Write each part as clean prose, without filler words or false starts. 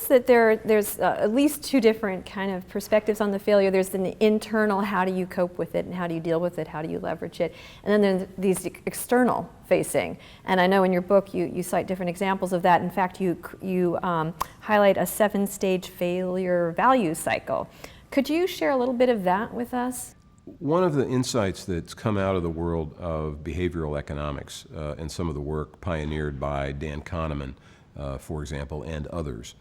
seems that there's at least two different kind of perspectives on the failure. There's an internal, how do you cope with it and how do you deal with it, how do you leverage it? And then there's these external facing. And I know in your book you cite different examples of that. In fact, you highlight a 7-stage failure value cycle. Could you share a little bit of that with us? One of the insights that's come out of the world of behavioral economics and some of the work pioneered by Dan Kahneman, for example, and others,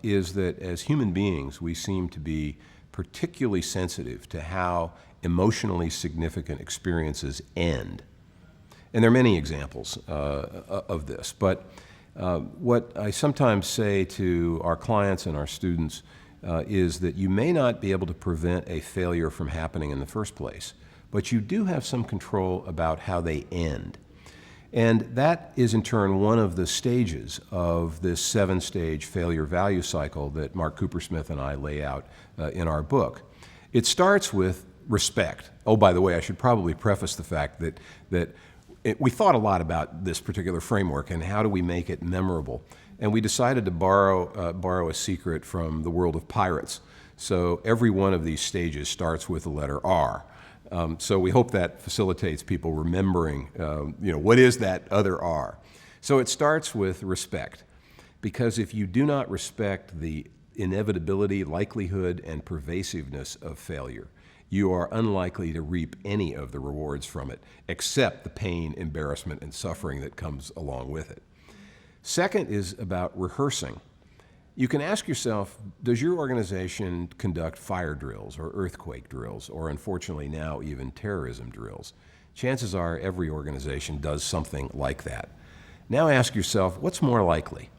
is that as human beings, we seem to be particularly sensitive to how emotionally significant experiences end. And there are many examples of this, but what I sometimes say to our clients and our students is that you may not be able to prevent a failure from happening in the first place, but you do have some control about how they end. And that is in turn one of the stages of this 7-stage failure value cycle that Mark Coopersmith and I lay out in our book. It starts with respect. Oh, by the way, I should probably preface the fact that we thought a lot about this particular framework and how do we make it memorable. And we decided to borrow a secret from the world of pirates. So every one of these stages starts with the letter R. So we hope that facilitates people remembering, what is that other R? So it starts with respect, because if you do not respect the inevitability, likelihood, and pervasiveness of failure, you are unlikely to reap any of the rewards from it, except the pain, embarrassment, and suffering that comes along with it. Second is about rehearsing. You can ask yourself, does your organization conduct fire drills or earthquake drills, or unfortunately now even terrorism drills? Chances are every organization does something like that. Now ask yourself, what's more likely?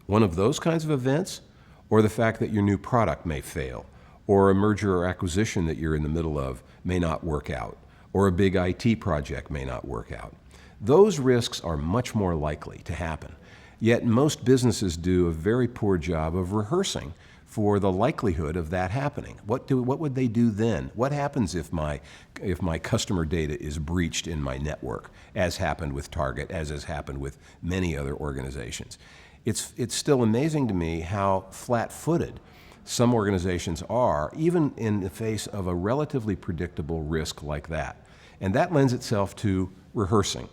One of those kinds of events, or the fact that your new product may fail, or a merger or acquisition that you're in the middle of may not work out, or a big IT project may not work out? Those risks are much more likely to happen. Yet most businesses do a very poor job of rehearsing for the likelihood of that happening. What would they do then? What happens if my customer data is breached in my network, as happened with Target, as has happened with many other organizations? It's still amazing to me how flat-footed some organizations are, even in the face of a relatively predictable risk like that. And that lends itself to rehearsing.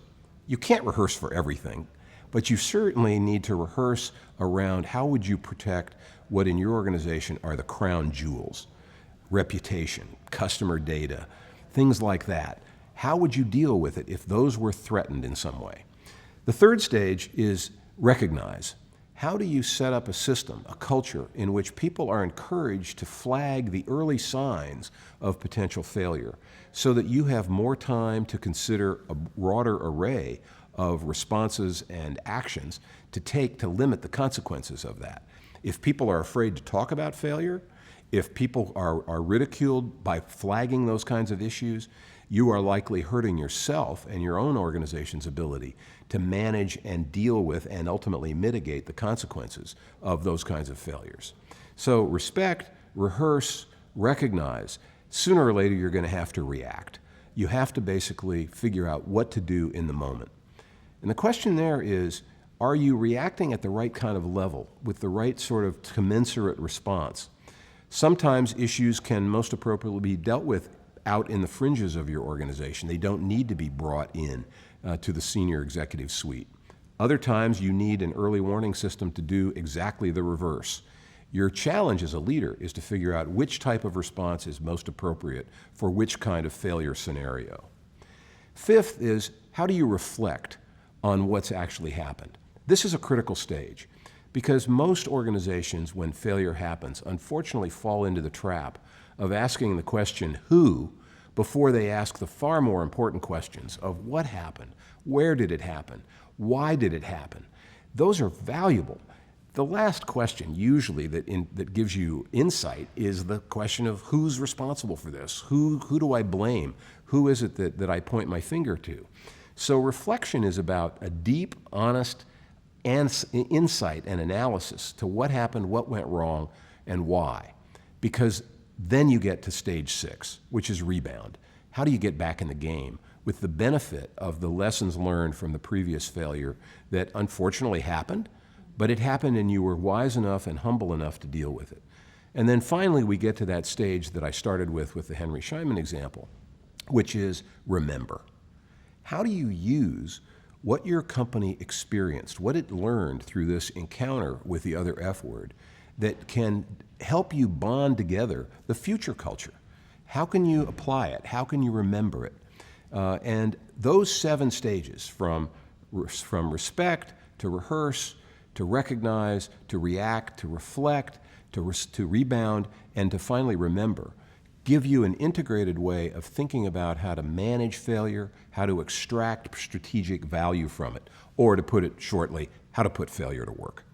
You can't rehearse for everything, but you certainly need to rehearse around how would you protect what in your organization are the crown jewels: reputation, customer data, things like that. How would you deal with it if those were threatened in some way? The third stage is recognize. How do you set up a system, a culture, in which people are encouraged to flag the early signs of potential failure so that you have more time to consider a broader array of responses and actions to take to limit the consequences of that? If people are afraid to talk about failure, if people are ridiculed by flagging those kinds of issues, you are likely hurting yourself and your own organization's ability to manage and deal with and ultimately mitigate the consequences of those kinds of failures. So respect, rehearse, recognize. Sooner or later you're going to have to react. You have to basically figure out what to do in the moment. And the question there is, are you reacting at the right kind of level with the right sort of commensurate response? Sometimes issues can most appropriately be dealt with out in the fringes of your organization. They don't need to be brought in to the senior executive suite. Other times you need an early warning system to do exactly the reverse. Your challenge as a leader is to figure out which type of response is most appropriate for which kind of failure scenario. Fifth is, how do you reflect on what's actually happened? This is a critical stage because most organizations, when failure happens, unfortunately fall into the trap of asking the question, who, before they ask the far more important questions of what happened, where did it happen, why did it happen. Those are valuable. The last question usually that gives you insight is the question of who's responsible for this, who do I blame, who is it that I point my finger to. So reflection is about a deep, honest insight and analysis to what happened, what went wrong, and why. Because then you get to stage 6, which is rebound. How do you get back in the game with the benefit of the lessons learned from the previous failure that unfortunately happened, but it happened and you were wise enough and humble enough to deal with it. And then finally, we get to that stage that I started with the Henry Scheinman example, which is remember. How do you use what your company experienced, what it learned through this encounter with the other F word, that can help you bond together the future culture? How can you apply it? How can you remember it? And those 7 stages, from respect, to rehearse, to recognize, to react, to reflect, to rebound, and to finally remember, give you an integrated way of thinking about how to manage failure, how to extract strategic value from it, or to put it shortly, how to put failure to work.